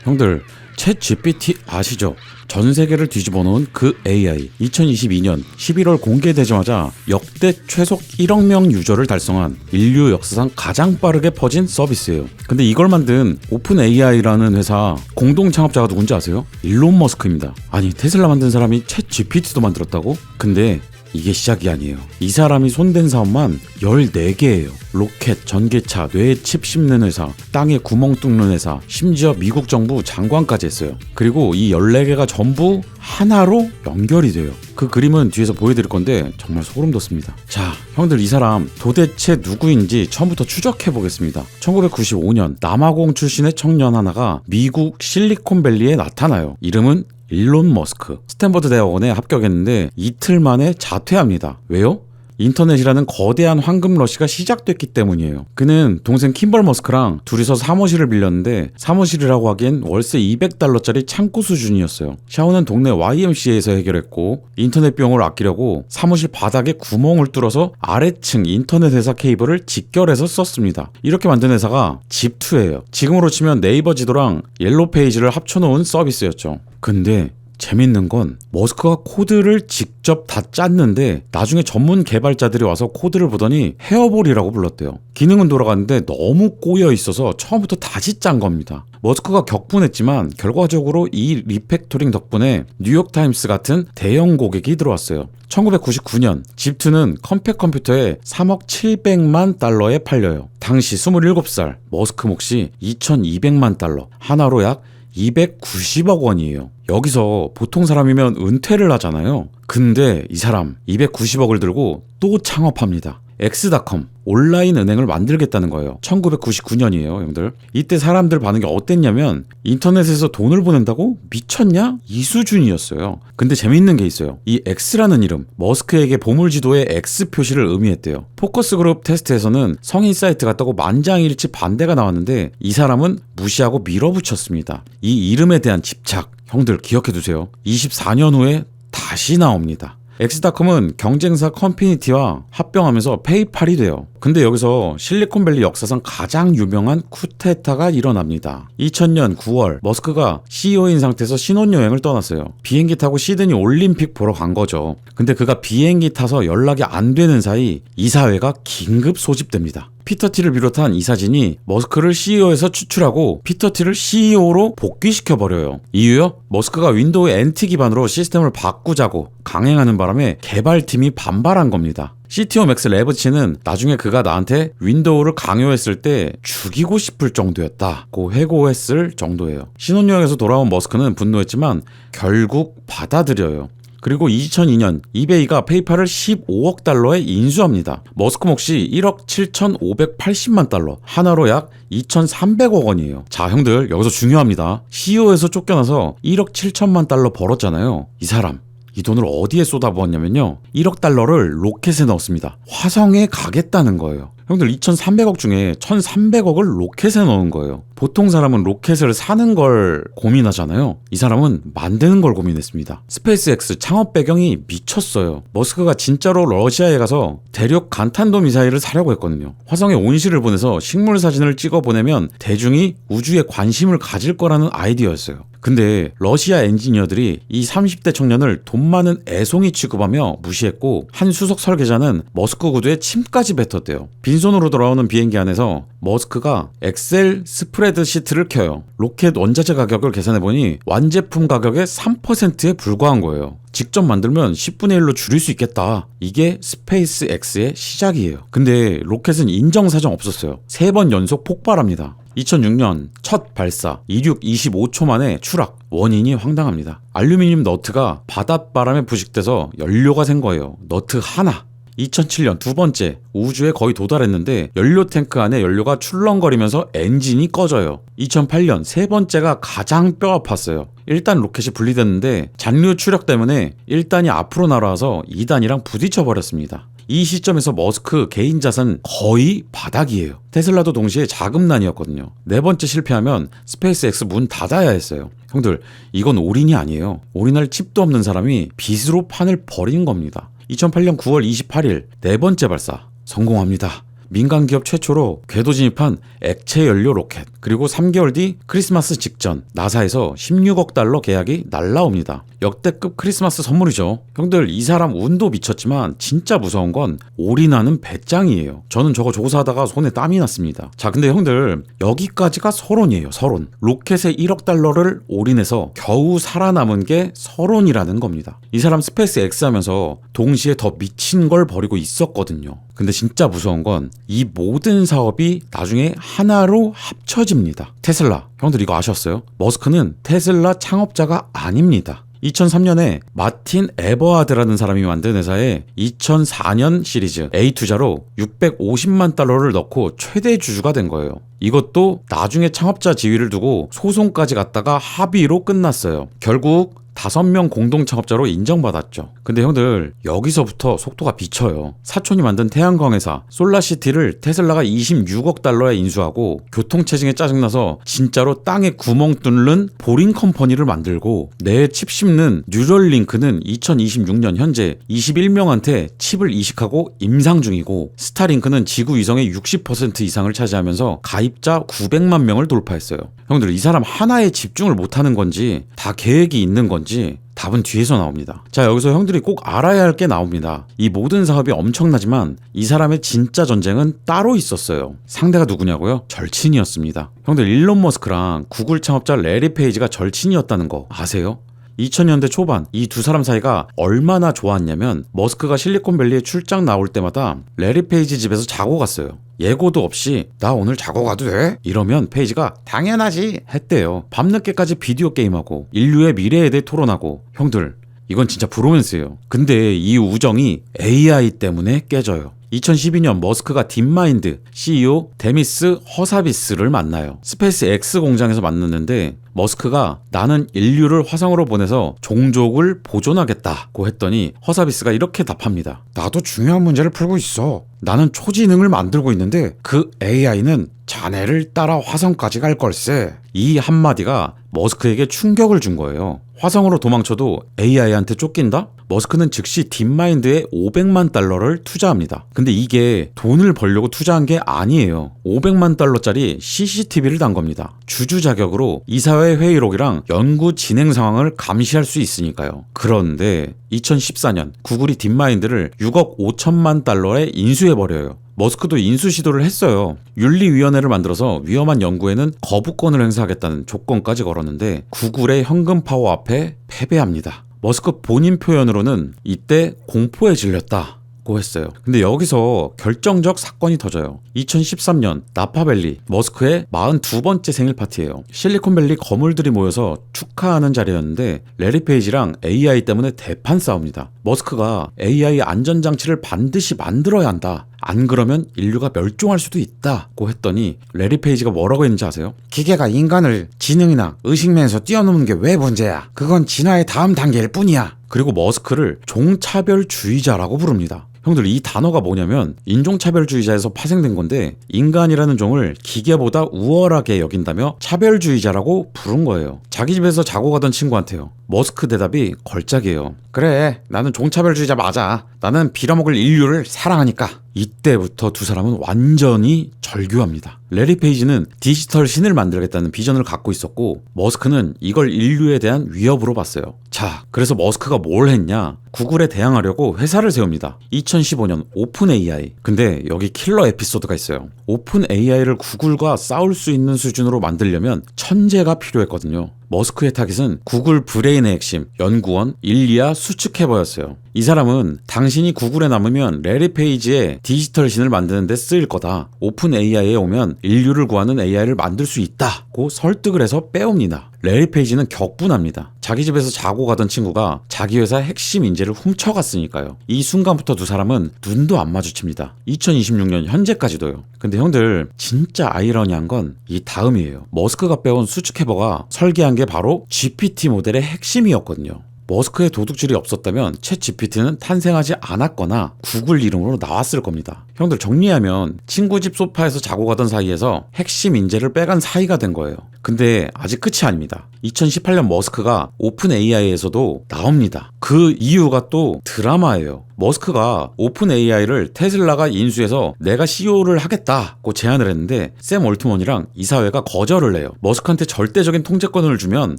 형들, 챗 GPT 아시죠? 전 세계를 뒤집어 놓은 그 AI. 2022년 11월 공개되자마자 역대 최속 1억 명 유저를 달성한 인류 역사상 가장 빠르게 퍼진 서비스예요. 근데 이걸 만든 오픈 AI라는 회사 공동 창업자가 누군지 아세요? 일론 머스크입니다. 아니, 테슬라 만든 사람이 챗 GPT도 만들었다고? 근데 이게 시작이 아니에요. 이 사람이 손댄 사업만 14개예요. 로켓, 전기차, 뇌에 칩 심는 회사, 땅에 구멍 뚫는 회사, 심지어 미국 정부 장관까지 했어요. 그리고 이 14개가 전부 하나로 연결이 돼요. 그 그림은 뒤에서 보여드릴 건데 정말 소름 돋습니다. 자, 형들, 이 사람 도대체 누구인지 처음부터 추적해 보겠습니다. 1995년 남아공 출신의 청년 하나가 미국 실리콘밸리에 나타나요. 이름은 일론 머스크. 스탠퍼드 대학원에 합격했는데 이틀 만에 자퇴합니다. 왜요? 인터넷이라는 거대한 황금 러시가 시작됐기 때문이에요. 그는 동생 킴벌 머스크랑 둘이서 사무실을 빌렸는데 사무실이라고 하기엔 월세 $200짜리 창구 수준이었어요. 샤워는 동네 YMCA에서 해결했고 인터넷 비용을 아끼려고 사무실 바닥에 구멍을 뚫어서 아래층 인터넷 회사 케이블을 직결해서 썼습니다. 이렇게 만든 회사가 집2예요. 지금으로 치면 네이버 지도랑 옐로우 페이지를 합쳐놓은 서비스였죠. 근데 재밌는 건 머스크가 코드를 직접 다 짰는데 나중에 전문 개발자들이 와서 코드를 보더니 헤어볼이라고 불렀대요. 기능은 돌아갔는데 너무 꼬여 있어서 처음부터 다시 짠 겁니다. 머스크가 격분했지만 결과적으로 이 리팩토링 덕분에 뉴욕타임스 같은 대형 고객이 들어왔어요. 1999년 집2는 컴팩 컴퓨터에 3억 700만 달러에 팔려요. 당시 27살 머스크 몫이 2200만 달러, 하나로 약 290억 원이에요. 여기서 보통 사람이면 은퇴를 하잖아요. 근데 이 사람 290억을 들고 또 창업합니다. X.com 온라인 은행을 만들겠다는 거예요. 1999년이에요, 형들. 이때 사람들 반응이 어땠냐면 인터넷에서 돈을 보낸다고? 미쳤냐? 이 수준이었어요. 근데 재밌는 게 있어요. 이 X라는 이름, 머스크에게 보물지도에 X 표시를 의미했대요. 포커스그룹 테스트에서는 성인 사이트 같다고 만장일치 반대가 나왔는데 이 사람은 무시하고 밀어붙였습니다. 이 이름에 대한 집착, 형들 기억해두세요. 24년 후에 다시 나옵니다. X.com은 경쟁사 컴피니티와 합병하면서 페이팔이 돼요. 근데 여기서 실리콘밸리 역사상 가장 유명한 쿠데타가 일어납니다. 2000년 9월 머스크가 CEO인 상태에서 신혼여행을 떠났어요. 비행기 타고 시드니 올림픽 보러 간 거죠. 근데 그가 비행기 타서 연락이 안 되는 사이 이사회가 긴급 소집됩니다. 피터 틸을 비롯한 이사진이 머스크를 CEO에서 추출하고 피터 틸을 CEO로 복귀시켜버려요. 이유요? 머스크가 윈도우 NT 기반으로 시스템을 바꾸자고 강행하는 바람에 개발팀이 반발한 겁니다. CTO 맥스 레브치는 나중에 그가 나한테 윈도우를 강요했을 때 죽이고 싶을 정도였다고 회고했을 정도예요. 신혼여행에서 돌아온 머스크는 분노했지만 결국 받아들여요. 그리고 2002년 이베이가 페이팔을 15억 달러에 인수합니다. 머스크 몫이 1억 7,580만 달러, 하나로 약 2,300억 원이에요. 자, 형들, 여기서 중요합니다. CEO에서 쫓겨나서 1억 7천만 달러 벌었잖아요. 이 사람 이 돈을 어디에 쏟아부었냐면요, 1억 달러를 로켓에 넣었습니다. 화성에 가겠다는 거예요. 형들, 2,300억 중에 1,300억을 로켓에 넣은 거예요. 보통 사람은 로켓을 사는 걸 고민하잖아요. 이 사람은 만드는 걸 고민했습니다. 스페이스X 창업 배경이 미쳤어요. 머스크가 진짜로 러시아에 가서 대륙 간탄도 미사일을 사려고 했거든요. 화성에 온실을 보내서 식물 사진을 찍어 보내면 대중이 우주에 관심을 가질 거라는 아이디어였어요. 근데 러시아 엔지니어들이 이 30대 청년을 돈 많은 애송이 취급하며 무시했고, 한 수석 설계자는 머스크 구두에 침까지 뱉었대요. 빈손으로 돌아오는 비행기 안에서 머스크가 엑셀 스프레드시트를 켜요. 로켓 원자재 가격을 계산해보니 완제품 가격의 3%에 불과한 거예요. 직접 만들면 10분의 1로 줄일 수 있겠다. 이게 스페이스X의 시작이에요. 근데 로켓은 인정사정 없었어요. 3번 연속 폭발합니다. 2006년 첫 발사, 이륙 25초 만에 추락. 원인이 황당합니다. 알루미늄 너트가 바닷바람에 부식돼서 연료가 샌 거예요. 너트 하나. 2007년 두 번째, 우주에 거의 도달했는데 연료 탱크 안에 연료가 출렁거리면서 엔진이 꺼져요. 2008년 세 번째가 가장 뼈 아팠어요. 1단 로켓이 분리됐는데 잔류 추력 때문에 1단이 앞으로 날아와서 2단이랑 부딪혀 버렸습니다. 이 시점에서 머스크 개인 자산 거의 바닥이에요. 테슬라도 동시에 자금난이었거든요. 네 번째 실패하면 스페이스X 문 닫아야 했어요. 형들, 이건 올인이 아니에요. 올인할 칩도 없는 사람이 빚으로 판을 버린 겁니다. 2008년 9월 28일 네 번째 발사 성공합니다. 민간 기업 최초로 궤도 진입한 액체 연료 로켓, 그리고 3개월 뒤 크리스마스 직전 나사에서 16억 달러 계약이 날라옵니다. 역대급 크리스마스 선물이죠. 형들, 이 사람 운도 미쳤지만 진짜 무서운 건 올인하는 배짱이에요. 저는 저거 조사하다가 손에 땀이 났습니다. 자, 근데 형들, 여기까지가 서론이에요. 서론. 로켓에 1억 달러를 올인해서 겨우 살아남은 게 서론이라는 겁니다. 이 사람 스페이스 X 하면서 동시에 더 미친 걸 벌이고 있었거든요. 근데 진짜 무서운 건 이 모든 사업이 나중에 하나로 합쳐집니다. 테슬라. 형들 이거 아셨어요? 머스크는 테슬라 창업자가 아닙니다. 2003년에 마틴 에버하드라는 사람이 만든 회사에 2004년 시리즈 A 투자로 650만 달러를 넣고 최대 주주가 된 거예요. 이것도 나중에 창업자 지위를 두고 소송까지 갔다가 합의로 끝났어요. 결국 5명 공동 창업자로 인정받았죠. 근데 형들, 여기서부터 속도가 비쳐요. 사촌이 만든 태양광 회사 솔라시티를 테슬라가 26억 달러에 인수하고 교통체증에 짜증나서 진짜로 땅에 구멍 뚫는 보링 컴퍼니를 만들고, 내 칩 심는 뉴럴링크는 2026년 현재 21명한테 칩을 이식하고 임상 중이고, 스타링크는 지구 위성의 60% 이상을 차지하면서 가입자 900만 명을 돌파했어요. 형들, 이 사람 하나에 집중을 못하는 건지 다 계획이 있는 건지 답은 뒤에서 나옵니다. 자, 여기서 형들이 꼭 알아야 할 게 나옵니다. 이 모든 사업이 엄청나지만 이 사람의 진짜 전쟁은 따로 있었어요. 상대가 누구냐고요? 절친이었습니다. 형들, 일론 머스크랑 구글 창업자 레리 페이지가 절친이었다는 거 아세요? 2000년대 초반 이 두 사람 사이가 얼마나 좋았냐면, 머스크가 실리콘밸리에 출장 나올 때마다 레리 페이지 집에서 자고 갔어요. 예고도 없이 나 오늘 자고 가도 돼? 이러면 페이지가 당연하지 했대요. 밤늦게까지 비디오 게임하고 인류의 미래에 대해 토론하고. 형들, 이건 진짜 브로맨스예요. 근데 이 우정이 AI 때문에 깨져요. 2012년 머스크가 딥마인드 CEO 데미스 허사비스를 만나요. 스페이스 X 공장에서 만났는데, 머스크가 나는 인류를 화성으로 보내서 종족을 보존하겠다고 했더니 허사비스가 이렇게 답합니다. 나도 중요한 문제를 풀고 있어. 나는 초지능을 만들고 있는데 그 AI는 자네를 따라 화성까지 갈 걸세. 이 한마디가 머스크에게 충격을 준 거예요. 화성으로 도망쳐도 AI한테 쫓긴다? 머스크는 즉시 딥마인드에 500만 달러를 투자합니다. 근데 이게 돈을 벌려고 투자한 게 아니에요. 500만 달러짜리 CCTV를 단 겁니다. 주주 자격으로 이사회 회의록이랑 연구 진행 상황을 감시할 수 있으니까요. 그런데 2014년 구글이 딥마인드를 6억 5천만 달러에 인수해버려요. 머스크도 인수 시도를 했어요. 윤리위원회를 만들어서 위험한 연구에는 거부권을 행사하겠다는 조건까지 걸었는데 구글의 현금 파워 앞에 패배합니다. 머스크 본인 표현으로는 이때 공포에 질렸다고 했어요. 근데 여기서 결정적 사건이 터져요. 2013년 나파밸리, 머스크의 42번째 생일 파티예요. 실리콘밸리 거물들이 모여서 축하하는 자리였는데 레리 페이지랑 AI 때문에 대판 싸웁니다. 머스크가 AI 안전장치를 반드시 만들어야 한다. 안 그러면 인류가 멸종할 수도 있다고 했더니 레리 페이지가 뭐라고 했는지 아세요? 기계가 인간을 지능이나 의식면에서 뛰어넘는 게 왜 문제야? 그건 진화의 다음 단계일 뿐이야. 그리고 머스크를 종차별주의자라고 부릅니다. 형들, 이 단어가 뭐냐면 인종차별주의자에서 파생된 건데, 인간이라는 종을 기계보다 우월하게 여긴다며 차별주의자라고 부른 거예요. 자기 집에서 자고 가던 친구한테요. 머스크 대답이 걸작이에요. 그래, 나는 종차별주의자 맞아. 나는 빌어먹을 인류를 사랑하니까. 이때부터 두 사람은 완전히 절교합니다. 레리 페이지는 디지털 신을 만들겠다는 비전을 갖고 있었고, 머스크는 이걸 인류에 대한 위협으로 봤어요. 자, 그래서 머스크가 뭘 했냐? 구글에 대항하려고 회사를 세웁니다. 2015년 오픈 AI. 근데 여기 킬러 에피소드가 있어요. 오픈 AI를 구글과 싸울 수 있는 수준으로 만들려면 천재가 필요했거든요. 머스크의 타깃은 구글 브레인의 핵심, 연구원 일리아 수츠케버였어요. 이 사람은 당신이 구글에 남으면 레리 페이지의 디지털 신을 만드는 데 쓰일 거다. 오픈 AI에 오면 인류를 구하는 AI를 만들 수 있다고 설득을 해서 빼옵니다. 레리 페이지는 격분합니다. 자기 집에서 자고 가던 친구가 자기 회사 핵심 인재를 훔쳐갔으니까요. 이 순간부터 두 사람은 눈도 안 마주칩니다. 2026년 현재까지도요. 근데 형들, 진짜 아이러니한 건 이 다음이에요. 머스크가 빼온 수츠케버가 설계한 게 바로 GPT 모델의 핵심이었거든요. 머스크의 도둑질이 없었다면 챗 GPT는 탄생하지 않았거나 구글 이름으로 나왔을 겁니다. 형들, 정리하면 친구 집 소파에서 자고 가던 사이에서 핵심 인재를 빼간 사이가 된 거예요. 근데 아직 끝이 아닙니다. 2018년 머스크가 오픈 AI에서도 나옵니다. 그 이유가 또 드라마예요. 머스크가 오픈 AI를 테슬라가 인수해서 내가 CEO를 하겠다고 제안을 했는데 샘 올트먼이랑 이사회가 거절을 해요. 머스크한테 절대적인 통제권을 주면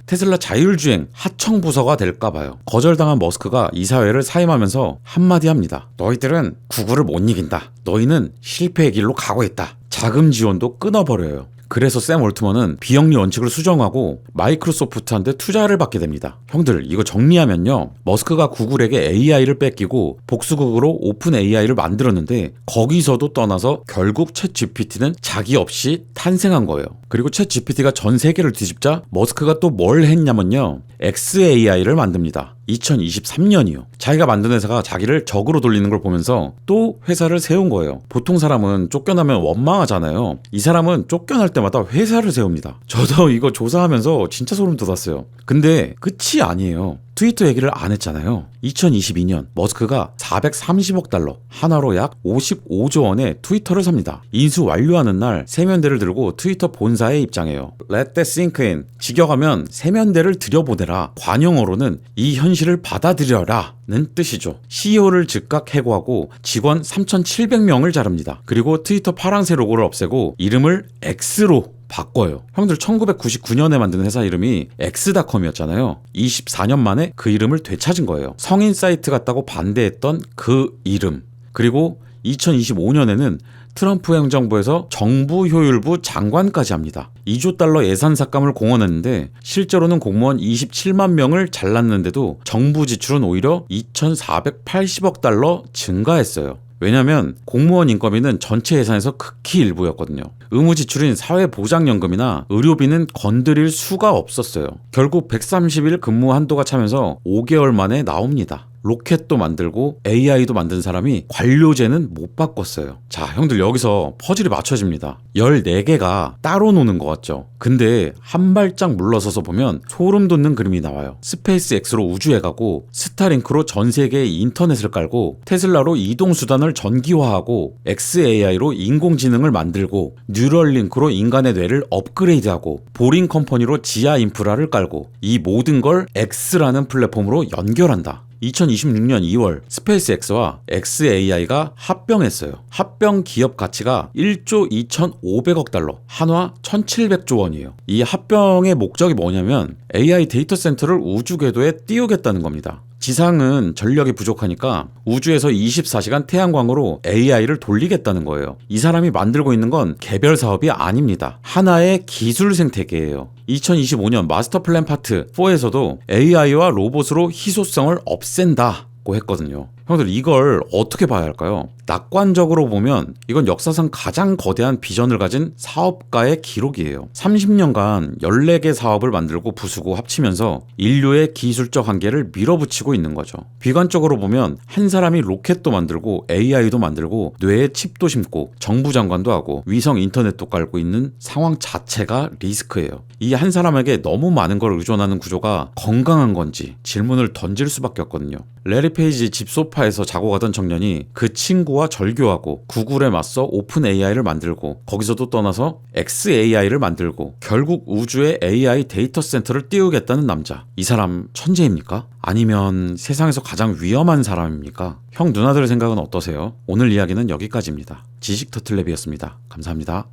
테슬라 자율주행 하청 부서가 될까 봐요. 거절당한 머스크가 이사회를 사임하면서 한마디 합니다. 너희들은 구글을 못 이긴다. 너희는 실패의 길로 가고 있다. 자금 지원도 끊어버려요. 그래서 샘 올트먼은 비영리 원칙을 수정하고 마이크로소프트한테 투자를 받게 됩니다. 형들 이거 정리하면요. 머스크가 구글에게 AI를 뺏기고 복수국으로 오픈 AI를 만들었는데 거기서도 떠나서 결국 챗 GPT는 자기 없이 탄생한 거예요. 그리고 챗 GPT가 전 세계를 뒤집자 머스크가 또 뭘 했냐면요. XAI를 만듭니다. 2023년이요. 자기가 만든 회사가 자기를 적으로 돌리는 걸 보면서 또 회사를 세운 거예요. 보통 사람은 쫓겨나면 원망하잖아요. 이 사람은 쫓겨날 때마다 회사를 세웁니다. 저도 이거 조사하면서 진짜 소름 돋았어요. 근데 끝이 아니에요. 트위터 얘기를 안 했잖아요. 2022년 머스크가 430억 달러, 하나로 약 55조 원의 트위터를 삽니다. 인수 완료하는 날 세면대를 들고 트위터 본사에 입장해요. Let that sink in. 직역하면 세면대를 들여보내라. 관용어로는 이 현실을 받아들여라 는 뜻이죠. CEO를 즉각 해고하고 직원 3,700명을 자릅니다. 그리고 트위터 파랑새 로고를 없애고 이름을 X로 바꿔요. 형들 1999년에 만든 회사 이름이 X닷컴이었잖아요. 24년 만에 그 이름을 되찾은 거예요. 성인 사이트 같다고 반대했던 그 이름. 그리고 2025년에는 트럼프 행정부에서 정부 효율부 장관까지 합니다. 2조 달러 예산 삭감을 공언했는데 실제로는 공무원 27만 명을 잘랐는데도 정부 지출은 오히려 2,480억 달러 증가했어요. 왜냐면 공무원 인건비는 전체 예산에서 극히 일부였거든요. 의무 지출인 사회보장연금이나 의료비는 건드릴 수가 없었어요. 결국 130일 근무 한도가 차면서 5개월 만에 나옵니다. 로켓도 만들고 AI도 만든 사람이 관료제는 못 바꿨어요. 자, 형들 여기서 퍼즐이 맞춰집니다. 14개가 따로 노는 것 같죠? 근데 한 발짝 물러서서 보면 소름 돋는 그림이 나와요. 스페이스 X로 우주에 가고 스타링크로 전 세계에 인터넷을 깔고 테슬라로 이동수단을 전기화하고 XAI로 인공지능을 만들고 뉴럴링크로 인간의 뇌를 업그레이드하고 보링 컴퍼니로 지하 인프라를 깔고 이 모든 걸 X라는 플랫폼으로 연결한다. 2026년 2월 스페이스X와 XAI가 합병했어요. 합병 기업 가치가 1조 2,500억 달러, 한화 1,700조 원이에요. 이 합병의 목적이 뭐냐면 AI 데이터 센터를 우주 궤도에 띄우겠다는 겁니다. 지상은 전력이 부족하니까 우주에서 24시간 태양광으로 AI를 돌리겠다는 거예요. 이 사람이 만들고 있는 건 개별 사업이 아닙니다. 하나의 기술 생태계예요. 2025년 마스터 플랜 파트 4에서도 AI와 로봇으로 희소성을 없앤다고 했거든요. 형들 이걸 어떻게 봐야 할까요? 낙관적으로 보면 이건 역사상 가장 거대한 비전을 가진 사업가의 기록이에요. 30년간 14개 사업을 만들고 부수고 합치면서 인류의 기술적 한계를 밀어붙이고 있는 거죠. 비관적으로 보면 한 사람이 로켓도 만들고 AI도 만들고 뇌에 칩도 심고 정부 장관도 하고 위성 인터넷도 깔고 있는 상황 자체가 리스크예요. 이 한 사람에게 너무 많은 걸 의존하는 구조가 건강한 건지 질문을 던질 수밖에 없거든요. 레리 페이지 집 소파에서 자고 가던 청년이 그 친구와 절교하고 구글에 맞서 오픈 AI를 만들고 거기서도 떠나서 XAI를 만들고 결국 우주에 AI 데이터 센터를 띄우겠다는 남자. 이 사람 천재입니까? 아니면 세상에서 가장 위험한 사람입니까? 형 누나들의 생각은 어떠세요? 오늘 이야기는 여기까지입니다. 지식터틀랩이었습니다. 감사합니다.